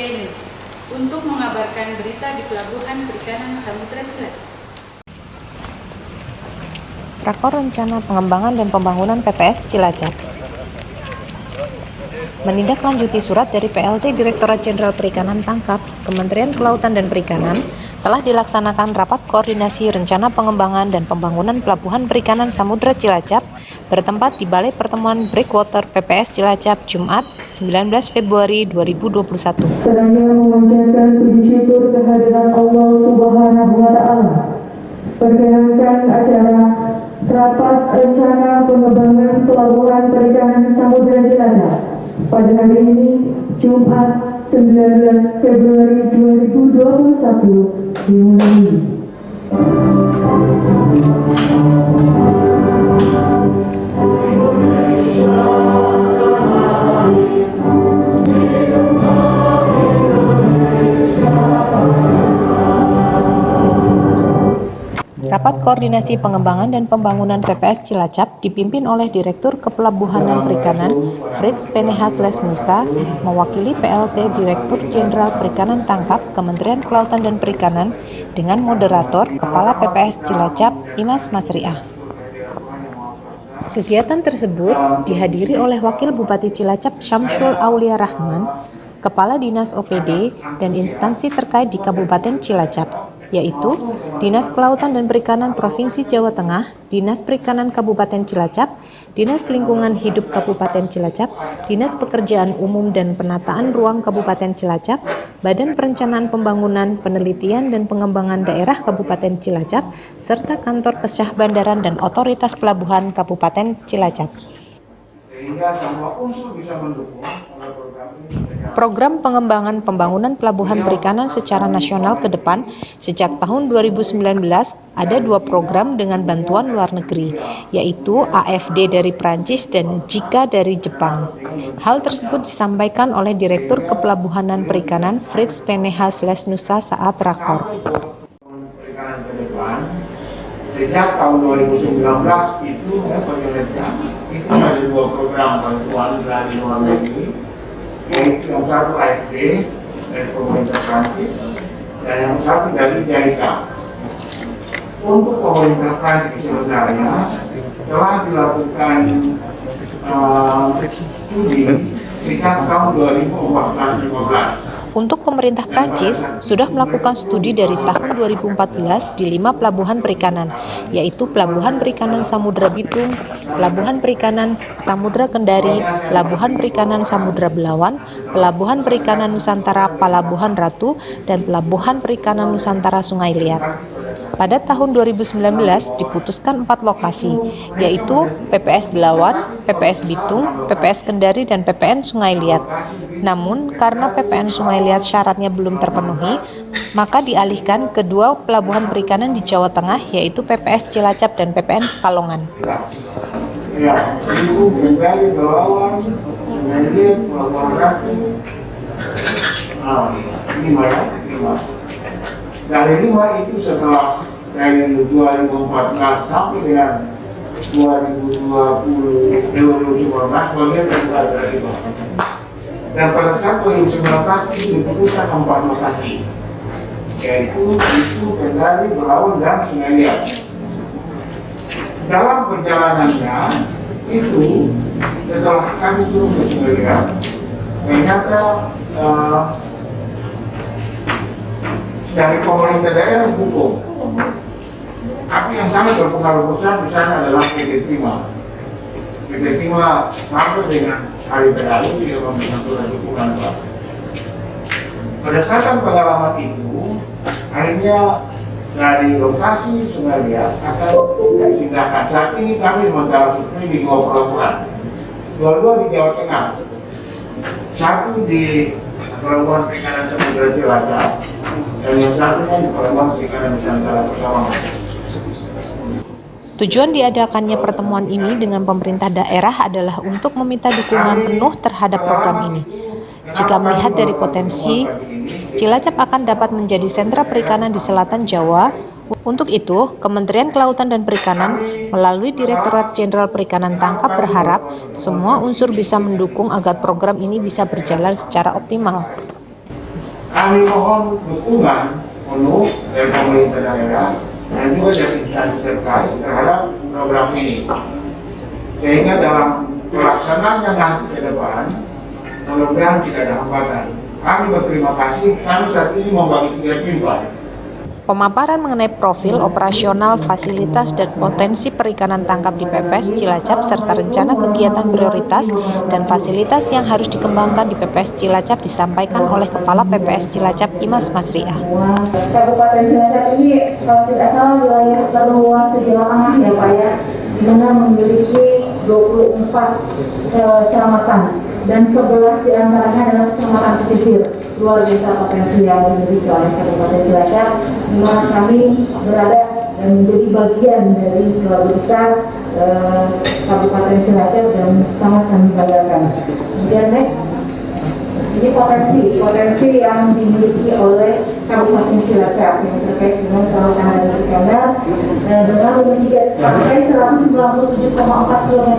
News untuk mengabarkan berita di Pelabuhan Perikanan Samudra Cilacap. Rakor Rencana Pengembangan dan Pembangunan PPS Cilacap menindaklanjuti surat dari PLT Direktorat Jenderal Perikanan Tangkap, Kementerian Kelautan dan Perikanan, telah dilaksanakan rapat koordinasi rencana pengembangan dan pembangunan Pelabuhan Perikanan Samudra Cilacap bertempat di Balai Pertemuan Breakwater PPS Cilacap, Jumat, 19 Februari 2021. Seraya memanjatkan puji syukur kehadiran Allah Subhanahu wa Ta'ala. Perkenankan acara rapat rencana pengembangan Pelabuhan Perikanan Samudra Cilacap pada hari ini, Jumat 19 Februari 2021 dimulai. Rapat Koordinasi Pengembangan dan Pembangunan PPS Cilacap dipimpin oleh Direktur Kepelabuhanan Perikanan Fritz Penehas Lesnusa, mewakili PLT Direktur Jenderal Perikanan Tangkap Kementerian Kelautan dan Perikanan dengan moderator Kepala PPS Cilacap Imas Masriah. Kegiatan tersebut dihadiri oleh Wakil Bupati Cilacap Syamsul Aulia Rahman, Kepala Dinas OPD, dan instansi terkait di Kabupaten Cilacap, yaitu Dinas Kelautan dan Perikanan Provinsi Jawa Tengah, Dinas Perikanan Kabupaten Cilacap, Dinas Lingkungan Hidup Kabupaten Cilacap, Dinas Pekerjaan Umum dan Penataan Ruang Kabupaten Cilacap, Badan Perencanaan Pembangunan, Penelitian dan Pengembangan Daerah Kabupaten Cilacap, serta Kantor Kesyah Bandaran dan Otoritas Pelabuhan Kabupaten Cilacap. Sehingga semua unsur bisa mendukung Program pengembangan pembangunan pelabuhan perikanan secara nasional ke depan sejak tahun 2019 ada 2 program dengan bantuan luar negeri, yaitu AFD dari Prancis dan JICA dari Jepang. Hal tersebut disampaikan oleh Direktur Kepelabuhanan Perikanan Fritz Penehas Lesnusa saat rakor. perikanan ke depan, sejak tahun 2019 itu pemerintah itu ada 2 program bantuan dari luar negeri, yaitu yang satu AFD dari pemerintah Prancis dan yang satu dari JICA. Untuk pemerintah Prancis sebenarnya telah dilakukan studi sejak tahun 2014-15. Untuk pemerintah Prancis sudah melakukan studi dari tahun 2014 di 5 pelabuhan perikanan, yaitu Pelabuhan Perikanan Samudra Bitung, Pelabuhan Perikanan Samudra Kendari, Pelabuhan Perikanan Samudra Belawan, Pelabuhan Perikanan Nusantara Palabuhan Ratu, dan Pelabuhan Perikanan Nusantara Sungai Liat. Pada tahun 2019 diputuskan 4 lokasi, yaitu PPS Belawan, PPS Bitung, PPS Kendari, dan PPN Sungai Liat. Namun, karena PPN Sungai Liat syaratnya belum terpenuhi, maka dialihkan ke 2 pelabuhan perikanan di Jawa Tengah, yaitu PPS Cilacap dan PPN Pekalongan. Ya, itu Kendari, Belawan, Sungai Liat, Palabuhan Ratu. Lima. Dari 5 itu setelah dari 2014 sampai dengan 2019 bagian dari 5. Dan pada saat 2019 itu diputuskan 4 lokasi, yaitu Kendari, Belawan, dan Sungai Liat. Dalam perjalanannya itu setelah kami turun ke Sungai Liat, ternyata dari pemerintah daerah hukum, tapi yang sangat berpengaruh besar di sana adalah PT Timah. PT Timah sampai dengan hari berlalu tidak memberikan surat dukungan. Berdasarkan pengalaman itu, akhirnya dari lokasi Sungai Liat akan dipindahkan. Saat ini kami sementara survei di 2 pelabuhan, 2 di Jawa Tengah, 1 di Pelabuhan Perikanan Samudra Cilacap, dan yang satunya di Pelabuhan Perikanan Nusantara Pekalongan. Tujuan diadakannya pertemuan ini dengan pemerintah daerah adalah untuk meminta dukungan penuh terhadap program ini. Jika melihat dari potensi, Cilacap akan dapat menjadi sentra perikanan di selatan Jawa. Untuk itu, Kementerian Kelautan dan Perikanan melalui Direktorat Jenderal Perikanan Tangkap berharap semua unsur bisa mendukung agar program ini bisa berjalan secara optimal. Kami mohon dukungan penuh dari pemerintah daerah dan juga dari instansi terkait terhadap program ini, sehingga dalam pelaksanaannya nanti ke depan mudah-mudahan tidak ada hambatan. Kami berterima kasih. Kami saat ini membagi 3 tim, Pak. Pemaparan mengenai profil operasional, fasilitas, dan potensi perikanan tangkap di PPS Cilacap serta rencana kegiatan prioritas dan fasilitas yang harus dikembangkan di PPS Cilacap disampaikan oleh Kepala PPS Cilacap Imas Masriah. Kabupaten Cilacap ini kalau tidak salah wilayah terluas se-Jawa Tengah ya Pak ya, di mana memiliki 24 kecamatan dan 11 diantaranya adalah kecamatan pesisir. Luar biasa potensi yang dimiliki oleh Kabupaten Cilacap, di mana kami berada dan menjadi bagian dari keluarga besar Kabupaten Cilacap dan sangat kami banggakan. Kemudian next, ini potensi yang dimiliki oleh Kabupaten Cilacap yang terkait dengan kelautan dan perikanan dengan memiliki garis pantai 197,4 km.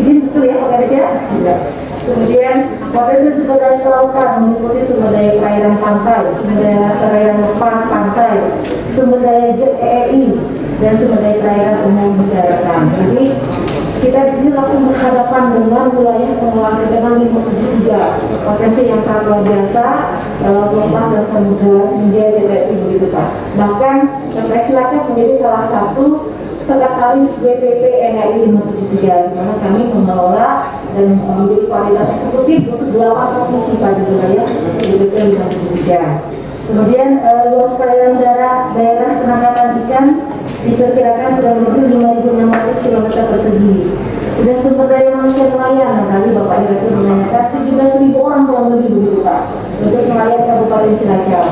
Izin betul ya Pak Kadis ya? Tidak. Kemudian potensi sumber daya kelautan meliputi sumber daya perairan pantai, sumber daya perairan lepas pantai, sumber daya JEI, dan sumber daya perairan umum di daratan. Jadi kita di sini langsung berhadapan dengan wilayah pengelolaan perikanan 573, potensi yang sangat luar biasa, lepas dan samudra India JEI begitu Pak. Bahkan PPS Cilacap menjadi salah satu sekretaris BPP NRI 573, di mana kami mengelola dan menjadi koordinator eksekutif untuk 8 provinsi pada wilayah BPP 573. Kemudian luas perairan daerah penangkapan ikan diperkirakan kurang lebih 5.600 km persegi. Dan sumber daya manusia nelayan, tadi Bapak Direktur menanyakan 17.000 orang kurang lebih begitu Pak untuk nelayan Kabupaten Cilacap.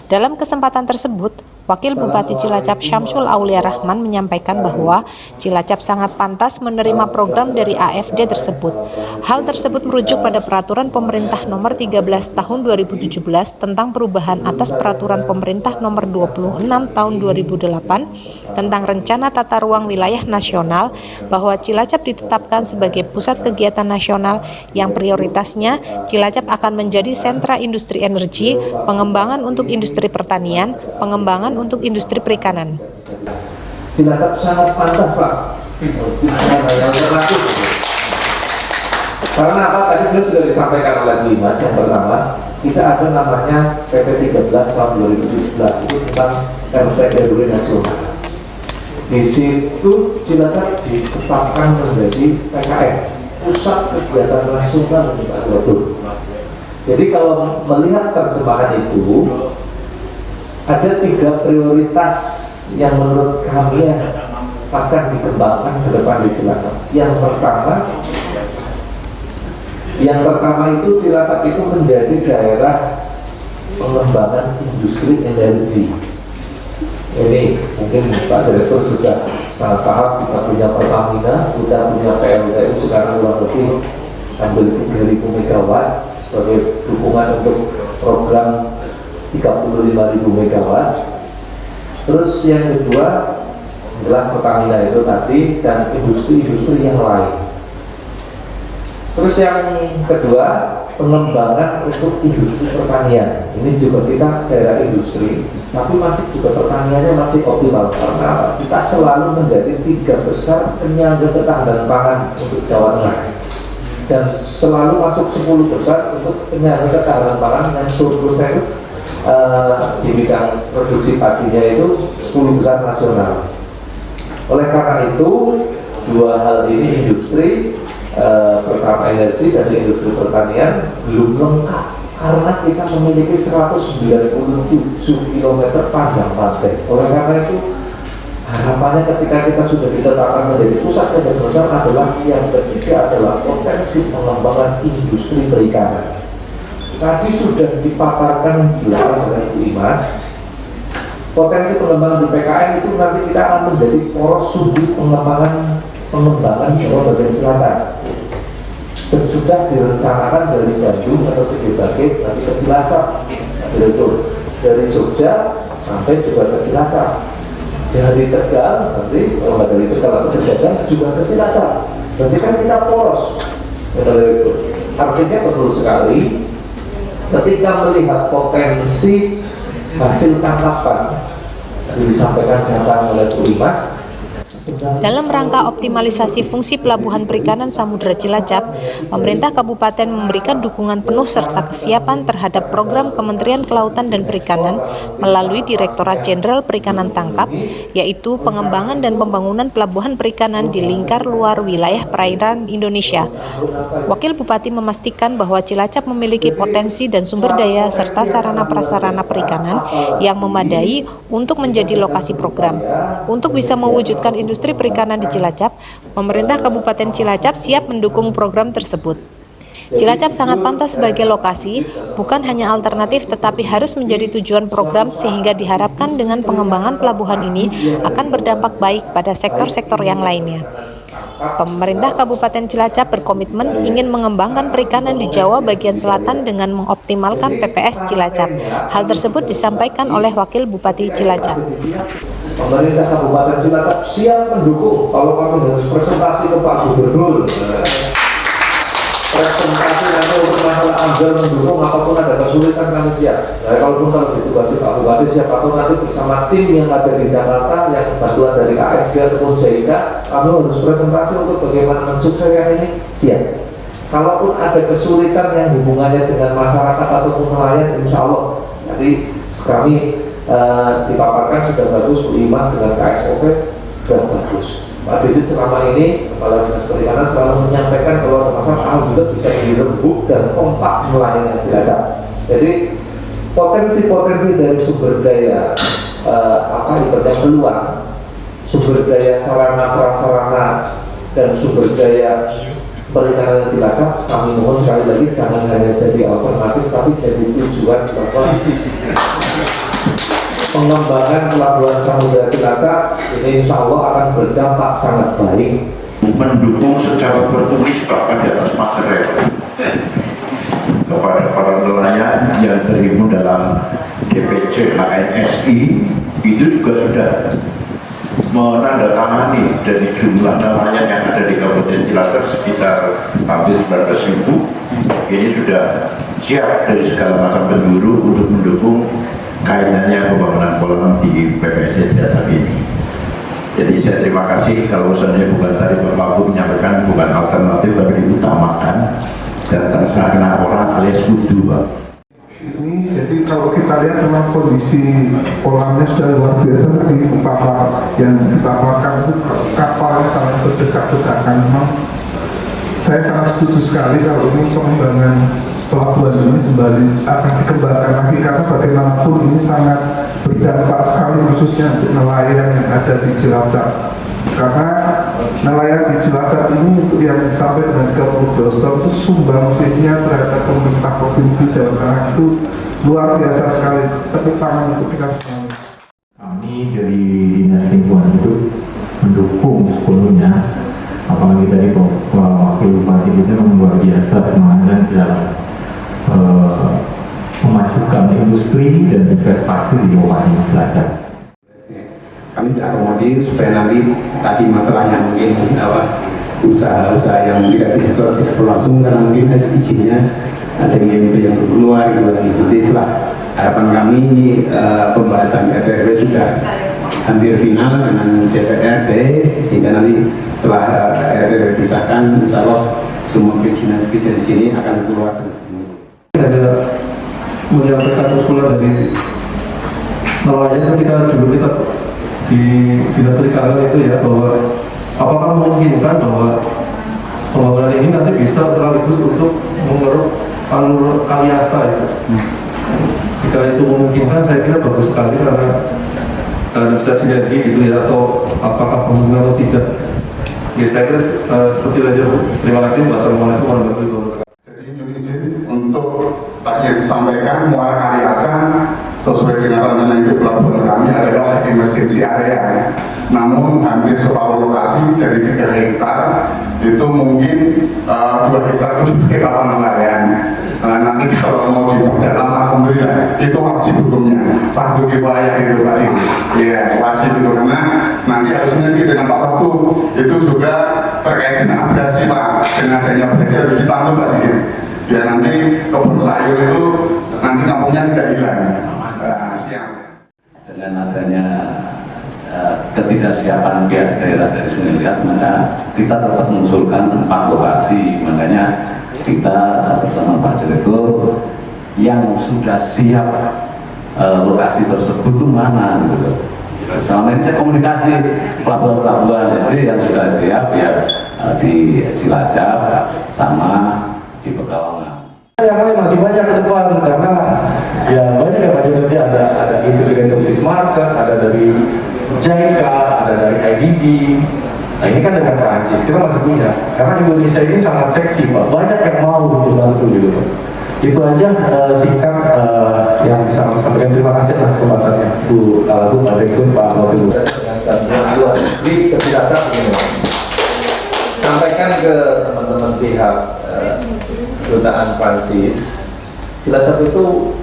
Dalam kesempatan tersebut, Wakil Bupati Cilacap Syamsul Aulia Rahman menyampaikan bahwa Cilacap sangat pantas menerima program dari AFD tersebut. Hal tersebut merujuk pada Peraturan Pemerintah Nomor 13 Tahun 2017 tentang perubahan atas Peraturan Pemerintah Nomor 26 Tahun 2008 tentang Rencana Tata Ruang Wilayah Nasional, bahwa Cilacap ditetapkan sebagai pusat kegiatan nasional yang prioritasnya Cilacap akan menjadi sentra industri energi, pengembangan untuk industri pertanian, pengembangan untuk industri perikanan. Cilacap sangat pantas Pak. Karena apa? Tadi sudah disampaikan oleh Bu Imas. Yang pertama, kita ada namanya PP 13 tahun 2017 itu tentang RPDW nasional. Di situ Cilacap ditetapkan menjadi PKN, pusat kegiatan nasional Pak Direktur. Jadi kalau melihat terjemahan itu, ada 3 prioritas yang menurut kami akan dikembangkan ke depan di Cilacap. Yang pertama itu Cilacap itu menjadi daerah pengembangan industri energi. Ini mungkin Pak Direktur sudah sangat paham, kita punya Pertamina, kita punya PLTU sekarang kurang lebih ambil 3.000 MW sebagai dukungan untuk program 35.000 MW. Terus yang kedua jelas Pertamina itu tadi dan industri-industri yang lain. Terus yang kedua pengembangan untuk industri pertanian. Ini juga kita daerah industri, tapi masih juga pertaniannya masih optimal karena kita selalu menjadi 3 besar penyangga ketahanan pangan untuk Jawa Tengah dan selalu masuk 10 besar untuk penyangga ketahanan pangan yang surplusnya itu di bidang produksi padinya itu 10 besar nasional. Oleh karena itu 2 hal ini industri pertama energi dan industri pertanian belum lengkap karena kita memiliki 197 km panjang pantai. Oleh karena itu harapannya ketika kita sudah ditetapkan menjadi pusat kegiatan besar adalah yang ketiga adalah potensi pengembangan industri perikanan. Tadi sudah dipaparkan jelas oleh Bu Imas, potensi pengembangan di PKN itu nanti kita akan menjadi poros sumber pengembangan Jawa bagian selatan. Sudah direncanakan dari Bandung atau berbagai nanti ke Cilacap, dari Jogja sampai juga ke Cilacap, dari Tegal nanti kalau nggak dari Tegal atau Tegal juga ke Cilacap. Berarti kan kita poros, artinya betul sekali ketika melihat potensi hasil tangkapan yang disampaikan data oleh Bu Imas, dalam rangka optimalisasi fungsi Pelabuhan Perikanan Samudra Cilacap, pemerintah kabupaten memberikan dukungan penuh serta kesiapan terhadap program Kementerian Kelautan dan Perikanan melalui Direktorat Jenderal Perikanan Tangkap, yaitu pengembangan dan pembangunan pelabuhan perikanan di lingkar luar wilayah perairan Indonesia. Wakil Bupati memastikan bahwa Cilacap memiliki potensi dan sumber daya serta sarana-prasarana perikanan yang memadai untuk menjadi lokasi program. Untuk bisa mewujudkan industri perikanan di Cilacap, pemerintah Kabupaten Cilacap siap mendukung program tersebut. Cilacap sangat pantas sebagai lokasi, bukan hanya alternatif tetapi harus menjadi tujuan program sehingga diharapkan dengan pengembangan pelabuhan ini akan berdampak baik pada sektor-sektor yang lainnya. Pemerintah Kabupaten Cilacap berkomitmen ingin mengembangkan perikanan di Jawa bagian selatan dengan mengoptimalkan PPS Cilacap. Hal tersebut disampaikan oleh Wakil Bupati Cilacap. Pemerintah Kabupaten Cilacap siap mendukung. Kalau kami harus presentasi ke Pak Gubernur, presentasi nanti untuk masalah Amdal mendukung, apapun ada kesulitan kami siap. Nah, kalaupun kalau ditugasi Pak Bupati, siapapun nanti bersama tim yang ada di Jakarta, yang bantuan dari KFG ataupun JIK, kami harus presentasi untuk bagaimana mensukseskan ini, siap. Kalaupun ada kesulitan yang hubungannya dengan masyarakat ataupun nelayan, insya Allah nanti kami dipaparkan sudah bagus, Bu Imas dengan KSOP sudah bagus. Pak Didit selama ini Kepala Dinas Perikanan selalu menyampaikan kalau ada masalah alhamdulillah bisa dirembuk dan kompak melayani Cilacap. Jadi potensi-potensi dari sumber daya ibaratnya peluang, sumber daya sarana prasarana dan sumber daya perikanan Cilacap, kami mohon sekali lagi jangan hanya jadi alternatif tapi jadi tujuan bahwa pengembangan pelabuhan Samudra Cilacap ini insya Allah akan berdampak sangat baik. Mendukung secara tertulis bahkan di atas materai kepada para nelayan yang terhimpun dalam DPC HNSI itu juga sudah menandatangani dari jumlah nelayan yang ada di Kabupaten Cilacap sekitar hampir 19.000 ini sudah siap dari segala macam penjuru untuk mendukung kaitannya pembangunan kolam di PPS Cilacap ini. Jadi saya terima kasih kalau usulnya bukan tadi Bapak Wagub menyampaikan bukan alternatif tapi diutamakan dan tersangka orang alias kudu, Pak. Ini jadi kalau kita lihat memang kondisi kolamnya sudah luar biasa di kapal yang kita pakai itu kapalnya sangat berdesak-desakan. Memang saya sangat setuju sekali kalau ini pengembangan pelabuhan ini kembali akan dikembangkan lagi karena bagaimanapun ini sangat berdampak sekali khususnya untuk nelayan yang ada di Cilacap. Karena nelayan di Cilacap ini untuk yang sampai dengan 32 tahun itu sumbangsihnya terhadap pemerintah Provinsi Jawa Tengah itu luar biasa sekali. Tepuk tangan untuk kita semua. Kami dari Dinas Lingkungan Hidup mendukung sepenuhnya, apalagi tadi Wakil Bupati itu luar biasa semangatnya dalam memajukan industri dan investasi di Kabupaten Cilacap. Kami diakomodir supaya nanti tadi masalahnya mungkin usaha-usaha yang tidak bisa berlangsung karena mungkin izinnya ada yang belum keluar gitu. Nanti setelah harapan kami pembahasan RTRW sudah hampir final dengan DPRD sehingga nanti setelah RTRW disahkan insya Allah semua perizinan di sini akan keluar. Ada menyampaikan usulan dari nelayan ketika dulu kita di Dinas Perikanan itu ya bahwa apakah memungkinkan bahwa pembangunan ini nanti bisa sekaligus untuk mengeruk alur Kaliasa ya. Jika itu memungkinkan saya kira bagus sekali karena bisa sinergi gitu ya atau apakah pembangunan atau tidak. Ya, saya kira seperti itu aja Bu. Terima kasih. Wassalamualaikum warahmatullahi wabarakatuh. Untuk tadi yang disampaikan Muara Kaliasa sesuai dengan rencana hidup pelabuhan kami adalah emergency area. Namun hampir separuh lokasi dari 3 hektar itu mungkin 2 hektar itu dipakai para nelayan. Nah, nanti kalau mau diperdalam alhamdulillah itu wajib hukumnya. Fardu kifayah itu Pak Ibu. Iya, wajib itu karena nanti harusnya dengan Pak Waktu itu juga terkait dengan abrasi Pak. Dengan adanya abrasi harus ditanggung Pak Ibu. biar nanti kebun sayur itu nanti kampungnya tidak hilang. Siap. Dengan adanya ketidaksiapan pihak daerah dari Sungai Liat, maka kita tetap mengusulkan 4 lokasi. Makanya kita bersama Pak Direktur yang sudah siap lokasi tersebut itu mana gitu. Selama ini saya komunikasi pelabuhan-pelabuhan, jadi yang sudah siap ya di Cilacap sama di Pekalongan. Yang lain masih banyak ke depan karena ya banyak yang maju nanti ada integrated risk market, ada dari JICA, ada dari IDB. Nah ini kan dengan Perancis kita masih punya, karena Indonesia ini sangat seksi Pak, banyak yang mau dibantu gitu Pak. Itu aja singkat yang bisa kami sampaikan. Terima kasih atas kesempatannya Bu Kalabu, Pak Direktur, Pak Wakil Bupati. Dengan luar negeri ke Cilacap ini, sampaikan ke teman-teman pihak kedutaan Prancis. Cilacap itu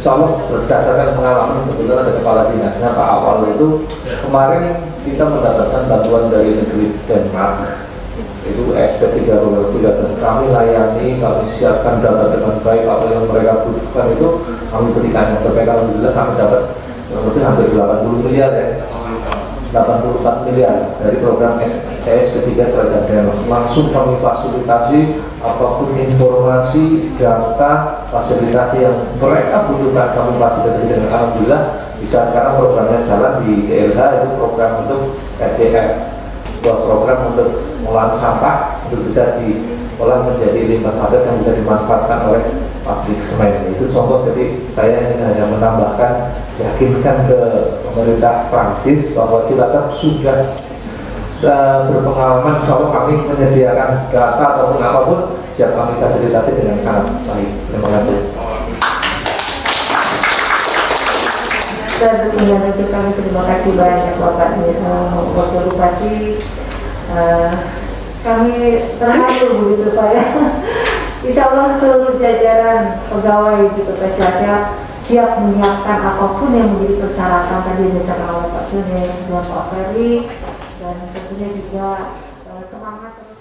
insya Allah berdasarkan pengalaman, kebetulan ada kepala dinasnya Pak Awal itu kemarin kita mendapatkan bantuan dari negeri Denmark, itu SP3 dan kami layani, kami siapkan data dengan baik. Apa yang mereka butuhkan itu kami berikan. Yang terbaik alhamdulillah kami dapat lebih hampir 80 miliar ya, 84 miliar dari program SP3 kerajaan Denmark. Langsung kami fasilitasi apapun informasi, data, fasilitasi yang mereka butuhkan kami fasilitasi dengan alhamdulillah bisa sekarang programnya jalan di DLH. Itu program untuk RDF, sebuah program untuk pengolahan sampah untuk bisa diolah menjadi limbah padat yang bisa dimanfaatkan oleh pabrik semen. Itu contoh. Jadi saya ingin hanya menambahkan, yakinkan ke pemerintah Prancis bahwa Cilacap sudah berpengalaman. Insya Allah kami menyediakan data ataupun apapun siap kami fasilitasi dengan sangat baik. Terima kasih. Dan tentunya kami terima kasih banyak Bapak Wakil Bupati. Kami terharu begitu Pak ya. Insya Allah seluruh jajaran pegawai di Kota Cilacap siap menyiapkan apapun yang menjadi persyaratan tadi misalnya oleh Pak Joni dan Pak Ferry, dan tentunya juga semangat terus.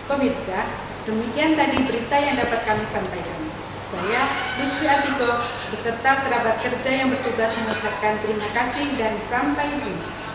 Pemirsa, demikian tadi berita yang dapat kami sampaikan. Saya, Lutfi Atiko, beserta kerabat kerja yang bertugas mengucapkan terima kasih dan sampai jumpa.